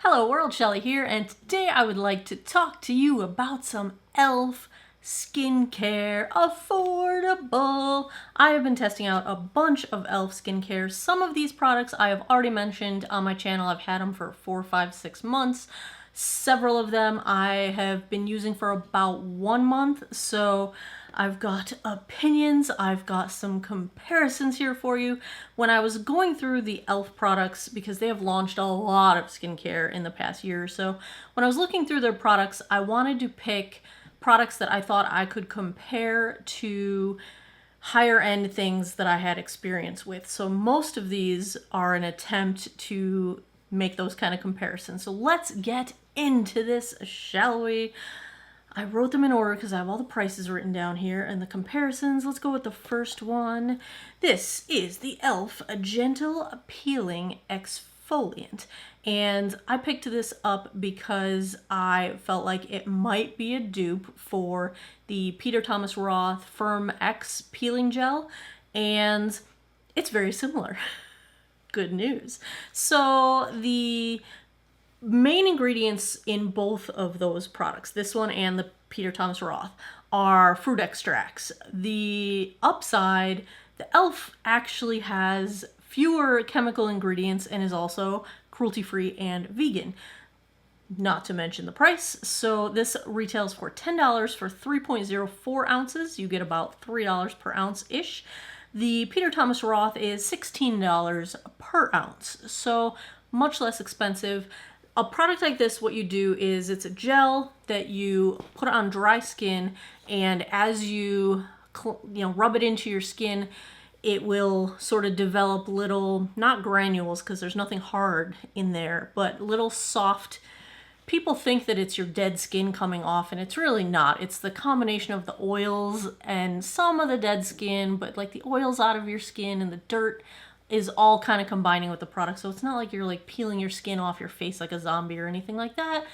Hello world, Shelly here, and today I would like to talk to you about some e.l.f. skincare, affordable. I have been testing out a bunch of e.l.f. skincare. Some of these products I have already mentioned on my channel. I've had them for 4, 5, 6 months. Several of them I have been using for about 1 month, so I've got opinions, I've got some comparisons here for you. When I was going through the e.l.f. products, because they have launched a lot of skincare in the past year or so, when I was looking through their products, I wanted to pick products that I thought I could compare to higher end things that I had experience with. So most of these are an attempt to make those kind of comparisons. So let's get into this, shall we? I wrote them in order because I have all the prices written down here and the comparisons. Let's go with the first one. This is the e.l.f. A Gentle Peeling Exfoliant. And I picked this up because I felt like it might be a dupe for the Peter Thomas Roth Firm X Peeling Gel. And it's very similar. Good news. So the main ingredients in both of those products, this one and the Peter Thomas Roth, are fruit extracts. The upside, the e.l.f. actually has fewer chemical ingredients and is also cruelty-free and vegan. Not to mention the price. So this retails for $10 for 3.04 ounces. You get about $3 per ounce-ish. The Peter Thomas Roth is $16 per ounce, so much less expensive. A product like this, what you do is it's a gel that you put on dry skin, and as you rub it into your skin, it will sort of develop little, not granules because there's nothing hard in there, but little soft. People think that it's your dead skin coming off, and it's really not. It's the combination of the oils and some of the dead skin, but like the oils out of your skin and the dirt is all kind of combining with the product. So it's not like you're like peeling your skin off your face like a zombie or anything like that,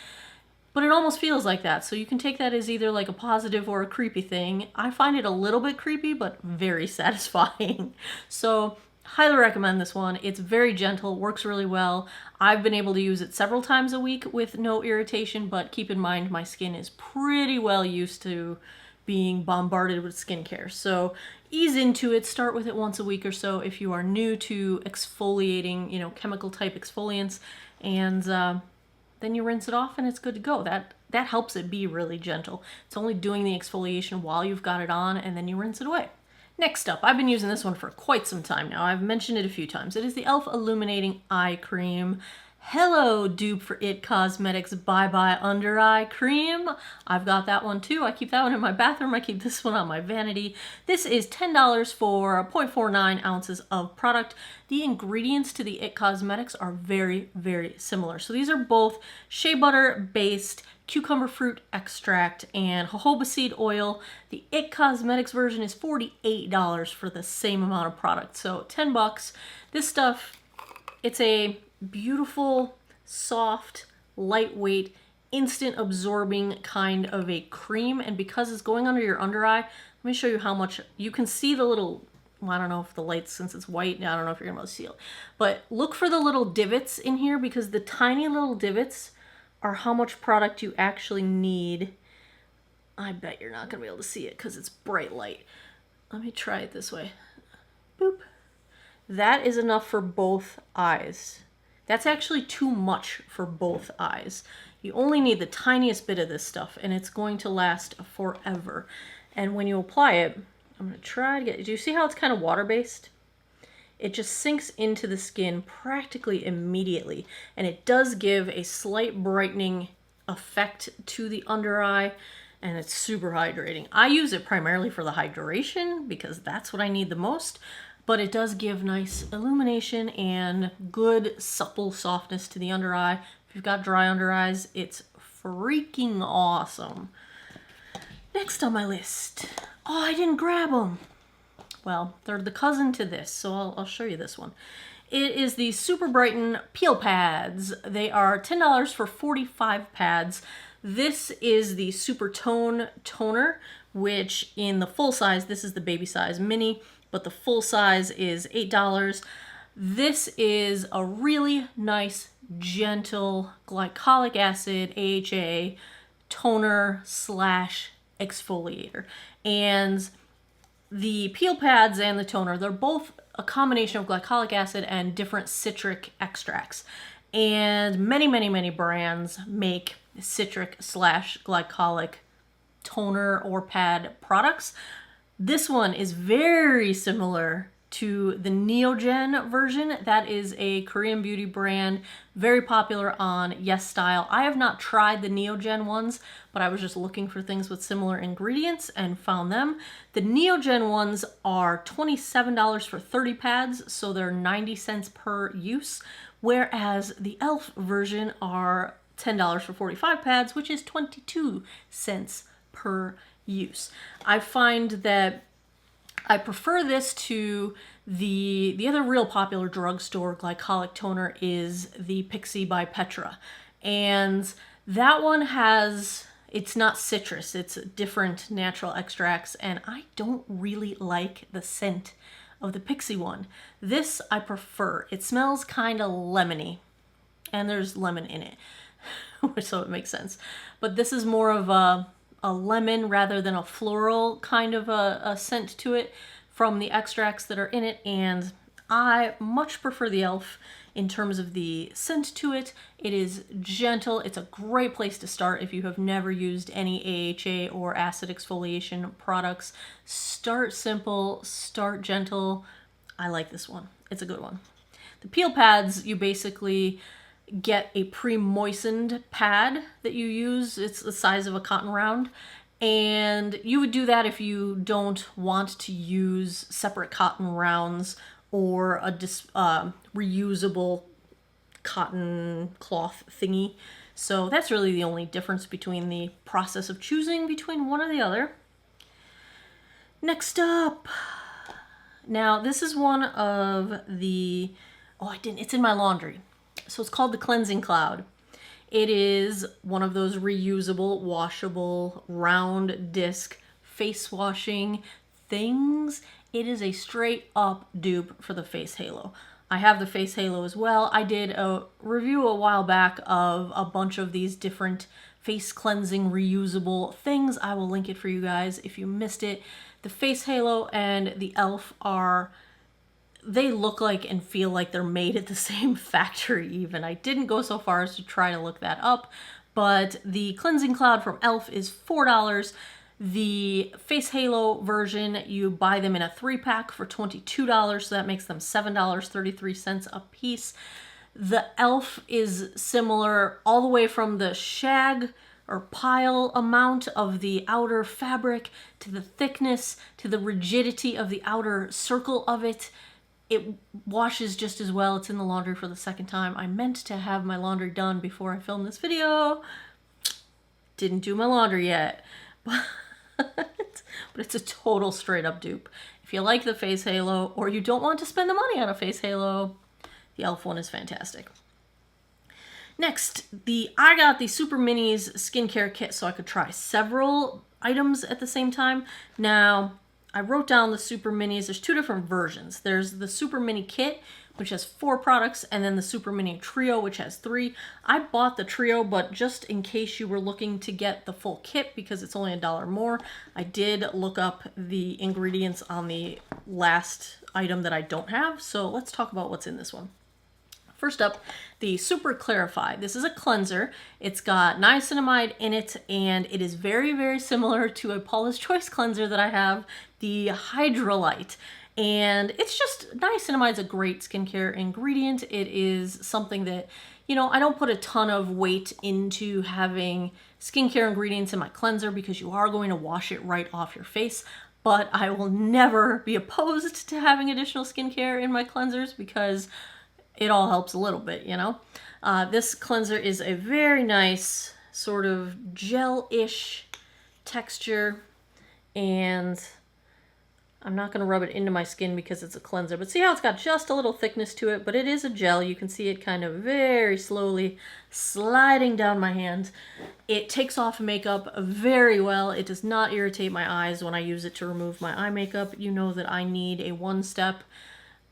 but it almost feels like that. So you can take that as either like a positive or a creepy thing. I find it a little bit creepy, but very satisfying. So highly recommend this one. It's very gentle, works really well. I've been able to use it several times a week with no irritation, but keep in mind my skin is pretty well used to being bombarded with skincare. So ease into it, start with it once a week or so if you are new to exfoliating, chemical type exfoliants, and then you rinse it off and it's good to go. That helps it be really gentle. It's only doing the exfoliation while you've got it on, and then you rinse it away. Next up, I've been using this one for quite some time now. I've mentioned it a few times. It is the e.l.f. Illuminating Eye Cream. Hello, dupe for IT Cosmetics Bye Bye Under Eye Cream. I've got that one too. I keep that one in my bathroom. I keep this one on my vanity. This is $10 for 0.49 ounces of product. The ingredients to the IT Cosmetics are very, very similar. So these are both shea butter based cucumber fruit extract and jojoba seed oil. The IT Cosmetics version is $48 for the same amount of product. So 10 bucks. This stuff, it's a beautiful, soft, lightweight, instant absorbing kind of a cream. And because it's going under your under eye, let me show you how much you can see the little, well, I don't know if the light, since it's white, I don't know if you're gonna be able to see it, but look for the little divots in here, because the tiny little divots are how much product you actually need. I bet you're not gonna be able to see it because it's bright light. Let me try it this way. Boop. That is enough for both eyes. That's actually too much for both eyes. You only need the tiniest bit of this stuff, and it's going to last forever. And when you apply it, I'm going to try to get, do you see how it's kind of water-based? It just sinks into the skin practically immediately, and it does give a slight brightening effect to the under eye, and it's super hydrating. I use it primarily for the hydration because that's what I need the most. But it does give nice illumination and good supple softness to the under eye. If you've got dry under eyes, it's freaking awesome. Next on my list. Oh, I didn't grab them. Well, they're the cousin to this, so I'll show you this one. It is the Super Brighten Peel Pads. They are $10 for 45 pads. This is the SuperTone toner, which in the full size, this is the baby size mini, but the full size is $8. This is a really nice, gentle glycolic acid, AHA, toner slash exfoliator. And the peel pads and the toner, they're both a combination of glycolic acid and different citric extracts. And many brands make citric slash glycolic toner or pad products. This one is very similar to the Neogen version. That is a Korean beauty brand, very popular on Yes Style. I have not tried the Neogen ones, but I was just looking for things with similar ingredients and found them. The Neogen ones are $27 for 30 pads, so they're 90 cents per use, whereas the e.l.f. version are $10 for 45 pads, which is 22 cents per use. I find that I prefer this to the other real popular drugstore glycolic toner is the Pixie by Petra. And that one has, it's not citrus, it's different natural extracts, and I don't really like the scent of the Pixie one. This I prefer. It smells kind of lemony, and there's lemon in it, so it makes sense. But this is more of a lemon rather than a floral kind of a scent to it from the extracts that are in it, and I much prefer the e.l.f. in terms of the scent to it. It is gentle. It's a great place to start if you have never used any AHA or acid exfoliation products. Start simple, start gentle. I like this one. It's a good one. The peel pads, you basically get a pre-moistened pad that you use. It's the size of a cotton round. And you would do that if you don't want to use separate cotton rounds or a reusable cotton cloth thingy. So that's really the only difference between the process of choosing between one or the other. Next up. Now, this is one of the, it's in my laundry. So it's called the Cleansing Cloud. It is one of those reusable, washable, round disc face washing things. It is a straight up dupe for the face halo. I have the face halo as well. I did a review a while back of a bunch of these different face cleansing reusable things. I will link it for you guys if you missed it. The face halo and the e.l.f. they look like and feel like they're made at the same factory even. I didn't go so far as to try to look that up, but the Cleansing Cloud from e.l.f. is $4. The Face Halo version, you buy them in a 3-pack for $22, so that makes them $7.33 a piece. The e.l.f. is similar all the way from the shag or pile amount of the outer fabric to the thickness to the rigidity of the outer circle of it. It washes just as well. It's in the laundry for the second time. I meant to have my laundry done before I filmed this video. Didn't do my laundry yet. But it's a total straight up dupe. If you like the face halo or you don't want to spend the money on a face halo, the e.l.f. one is fantastic. Next, I got the Super Minis skincare kit so I could try several items at the same time. Now, I wrote down the Super Minis. There's 2 different versions. There's the Super Mini Kit, which has 4 products, and then the Super Mini Trio, which has 3. I bought the Trio, but just in case you were looking to get the full kit, because it's only $1 more, I did look up the ingredients on the last item that I don't have. So let's talk about what's in this one. First up, the SuperClarify. This is a cleanser. It's got niacinamide in it, and it is very, very similar to a Paula's Choice cleanser that I have, the Hydrolite. And it's just, niacinamide's a great skincare ingredient. It is something that, I don't put a ton of weight into having skincare ingredients in my cleanser because you are going to wash it right off your face. But I will never be opposed to having additional skincare in my cleansers because it all helps a little bit, This cleanser is a very nice sort of gel-ish texture, and I'm not going to rub it into my skin because it's a cleanser, but see how it's got just a little thickness to it, but it is a gel. You can see it kind of very slowly sliding down my hand. It takes off makeup very well. It does not irritate my eyes when I use it to remove my eye makeup. You know that I need a one-step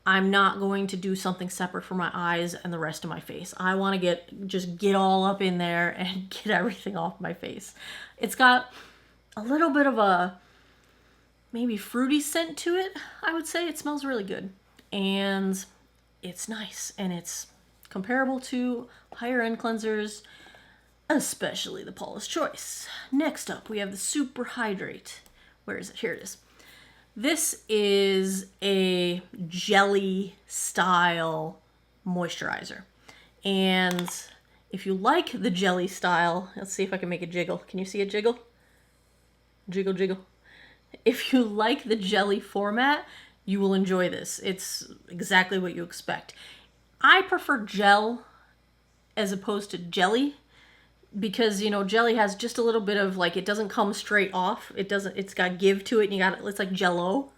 I'm not going to do something separate for my eyes and the rest of my face. I want to just get all up in there and get everything off my face. It's got a little bit of a maybe fruity scent to it, I would say. It smells really good. And it's nice. And it's comparable to higher end cleansers, especially the Paula's Choice. Next up, we have the Super Hydrate. Where is it? Here it is. This is a jelly style moisturizer. And if you like the jelly style, let's see if I can make it jiggle. Can you see it jiggle? Jiggle, jiggle. If you like the jelly format, you will enjoy this. It's exactly what you expect. I prefer gel as opposed to jelly because, you know, jelly has just a little bit of like, it doesn't come straight off. It's got give to it, and it's like Jell-O.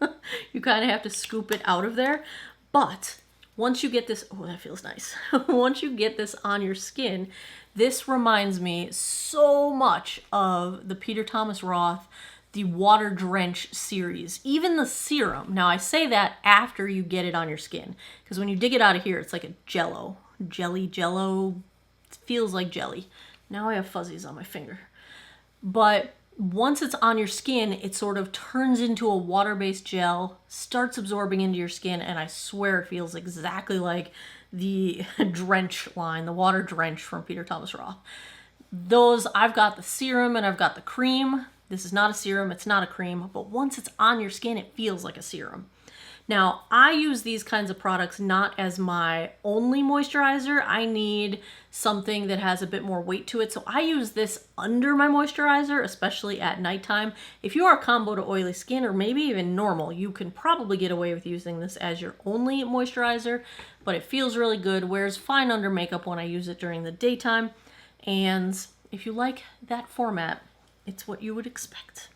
You kind of have to scoop it out of there. But once you get this, oh, that feels nice. Once you get this on your skin, this reminds me so much of the Peter Thomas Roth, the Water Drench series, even the serum. Now I say that after you get it on your skin, because when you dig it out of here, it's like a Jell-O. Jell-O, it feels like jelly. Now I have fuzzies on my finger. But once it's on your skin, it sort of turns into a water-based gel, starts absorbing into your skin, and I swear it feels exactly like the Drench line, the Water Drench from Peter Thomas Roth. Those, I've got the serum and I've got the cream. This is not a serum, it's not a cream, but once it's on your skin, it feels like a serum. Now, I use these kinds of products not as my only moisturizer. I need something that has a bit more weight to it. So I use this under my moisturizer, especially at nighttime. If you are combo to oily skin or maybe even normal, you can probably get away with using this as your only moisturizer, but it feels really good, wears fine under makeup when I use it during the daytime. And if you like that format, it's what you would expect.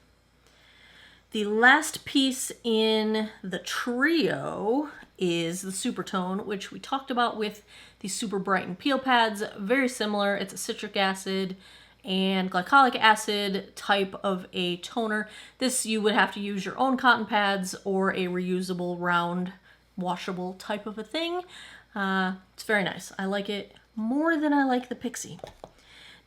The last piece in the trio is the SuperTone, which we talked about with the Super Brighten Peel Pads. Very similar. It's a citric acid and glycolic acid type of a toner. This, you would have to use your own cotton pads or a reusable round washable type of a thing. It's very nice. I like it more than I like the Pixie.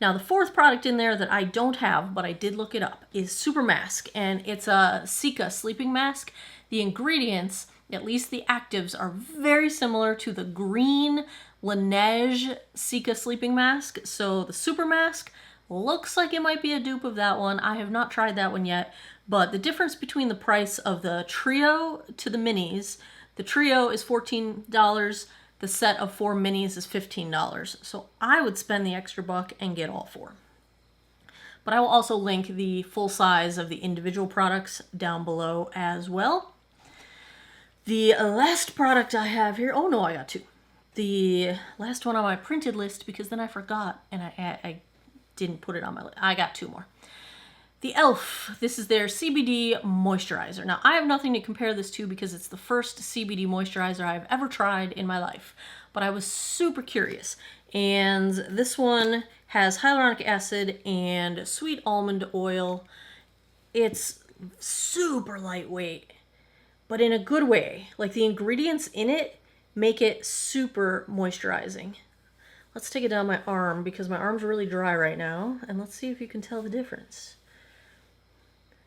Now, the fourth product in there that I don't have, but I did look it up, is Super Mask, and it's a Cica sleeping mask. The ingredients, at least the actives, are very similar to the green Laneige Cica sleeping mask. So the Super Mask looks like it might be a dupe of that one. I have not tried that one yet, but the difference between the price of the trio to the minis, the trio is $14, the set of 4 minis is $15. So I would spend the extra buck and get all 4. But I will also link the full size of the individual products down below as well. The last product I have here, oh no, I got 2. The last one on my printed list, because then I forgot and I didn't put it on my list. I got 2 more. The e.l.f. This is their CBD Moisturizer. Now, I have nothing to compare this to because it's the first CBD moisturizer I've ever tried in my life. But I was super curious. And this one has hyaluronic acid and sweet almond oil. It's super lightweight, but in a good way. Like, the ingredients in it make it super moisturizing. Let's take it down my arm because my arm's really dry right now. And let's see if you can tell the difference.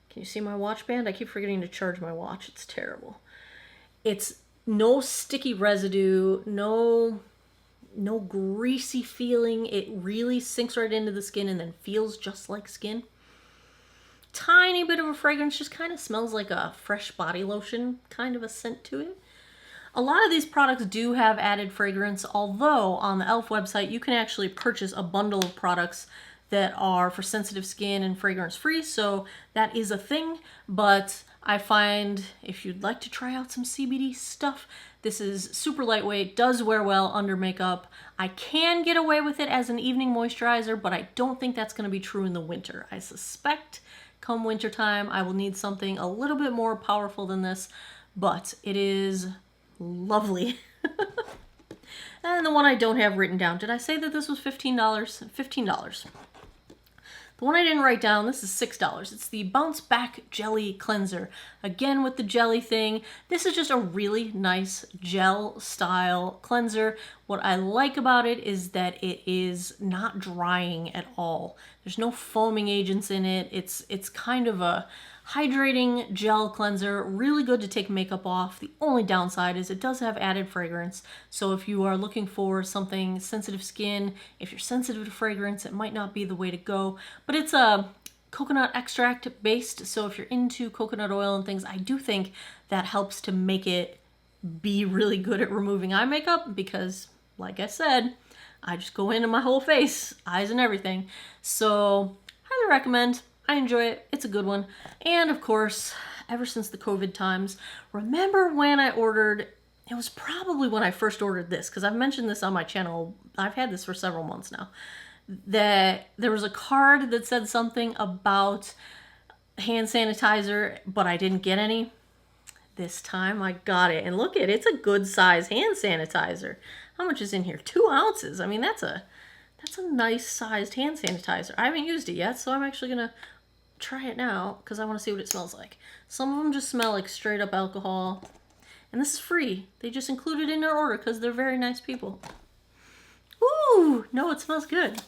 Can you see my watch band? I keep forgetting to charge my watch. It's terrible. It's no sticky residue, no greasy feeling. It really sinks right into the skin and then feels just like skin. Tiny bit of a fragrance, just kind of smells like a fresh body lotion, kind of a scent to it. A lot of these products do have added fragrance, although on the e.l.f. website you can actually purchase a bundle of products that are for sensitive skin and fragrance free, so that is a thing. But I find if you'd like to try out some CBD stuff, this is super lightweight, does wear well under makeup. I can get away with it as an evening moisturizer, but I don't think that's going to be true in the winter. I suspect come wintertime I will need something a little bit more powerful than this, but it is lovely. And the one I don't have written down, did I say that this was $15? $15. The one I didn't write down, this is $6. It's the Bounce Back Jelly Cleanser. Again, with the jelly thing, this is just a really nice gel style cleanser. What I like about it is that it is not drying at all. There's no foaming agents in it. It's kind of a hydrating gel cleanser, really good to take makeup off. The only downside is it does have added fragrance. So if you are looking for something sensitive skin, if you're sensitive to fragrance, it might not be the way to go. But it's a coconut extract based, so if you're into coconut oil and things, I do think that helps to make it be really good at removing eye makeup because, like I said, I just go into my whole face, eyes and everything. So highly recommend. I enjoy it. It's a good one. And of course, ever since the COVID times, remember when I ordered, it was probably when I first ordered this, because I've mentioned this on my channel. I've had this for several months now, that there was a card that said something about hand sanitizer, but I didn't get any. This time I got it. And look at it. It's a good size hand sanitizer. How much is in here? 2 ounces. I mean, that's a nice sized hand sanitizer. I haven't used it yet, so I'm actually going to try it now because I want to see what it smells like. Some of them just smell like straight up alcohol. And this is free. They just include it in their order because they're very nice people. Ooh, no, it smells good.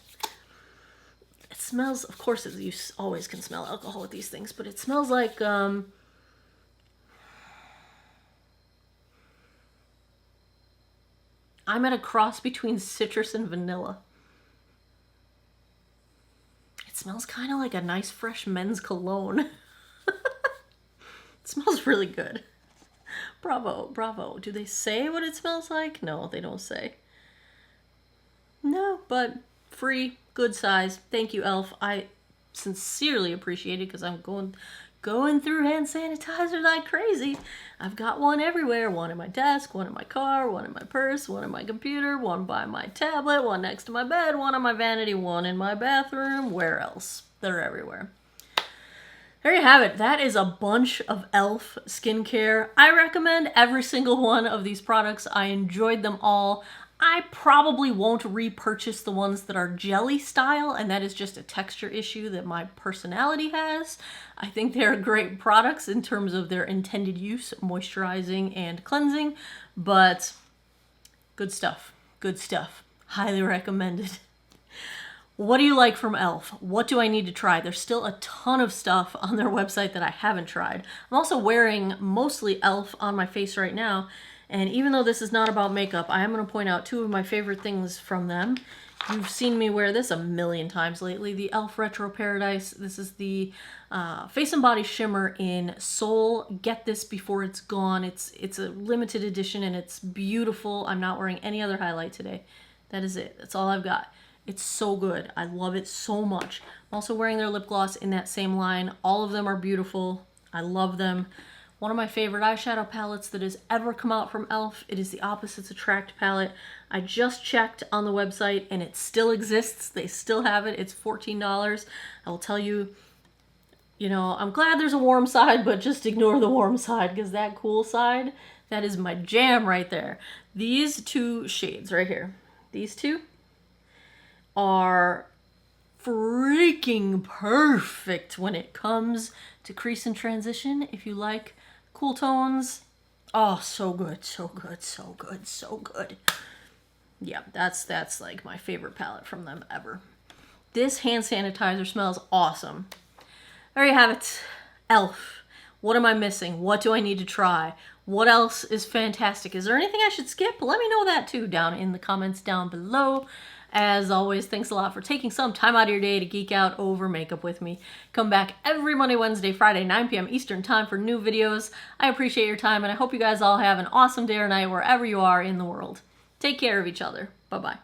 It smells, of course, you always can smell alcohol with these things, but it smells like, I'm at a cross between citrus and vanilla. It smells kind of like a nice fresh men's cologne. It smells really good. Bravo, bravo. Do they say what it smells like? No, they don't say. No, but free, good size. Thank you, e.l.f. I sincerely appreciate it because I'm going through hand sanitizer like crazy. I've got one everywhere. One in my desk, one in my car, one in my purse, one in my computer, one by my tablet, one next to my bed, one on my vanity, one in my bathroom. Where else? They're everywhere. There you have it. That is a bunch of e.l.f. skincare. I recommend every single one of these products. I enjoyed them all. I probably won't repurchase the ones that are jelly style, and that is just a texture issue that my personality has. I think they're great products in terms of their intended use, moisturizing and cleansing, but good stuff. Good stuff. Highly recommended. What do you like from e.l.f.? What do I need to try? There's still a ton of stuff on their website that I haven't tried. I'm also wearing mostly e.l.f. on my face right now. And even though this is not about makeup, I am going to point out 2 of my favorite things from them. You've seen me wear this a million times lately. The e.l.f. Retro Paradise. This is the Face and Body Shimmer in Soul. Get this before it's gone. It's a limited edition and it's beautiful. I'm not wearing any other highlight today. That is it. That's all I've got. It's so good. I love it so much. I'm also wearing their lip gloss in that same line. All of them are beautiful. I love them. One of my favorite eyeshadow palettes that has ever come out from e.l.f. It is the Opposites Attract palette. I just checked on the website and it still exists. They still have it. It's $14. I will tell you, I'm glad there's a warm side, but just ignore the warm side because that cool side, that is my jam right there. These 2 shades right here, these 2 are freaking perfect when it comes to crease and transition. If you like cool tones, oh, so good, so good, so good, so good. Yeah, that's like my favorite palette from them ever. This hand sanitizer smells awesome. There you have it. e.l.f. What am I missing? What do I need to try? What else is fantastic? Is there anything I should skip? Let me know that too down in the comments down below. As always, thanks a lot for taking some time out of your day to geek out over makeup with me. Come back every Monday, Wednesday, Friday, 9 p.m. Eastern time for new videos. I appreciate your time, and I hope you guys all have an awesome day or night wherever you are in the world. Take care of each other. Bye-bye.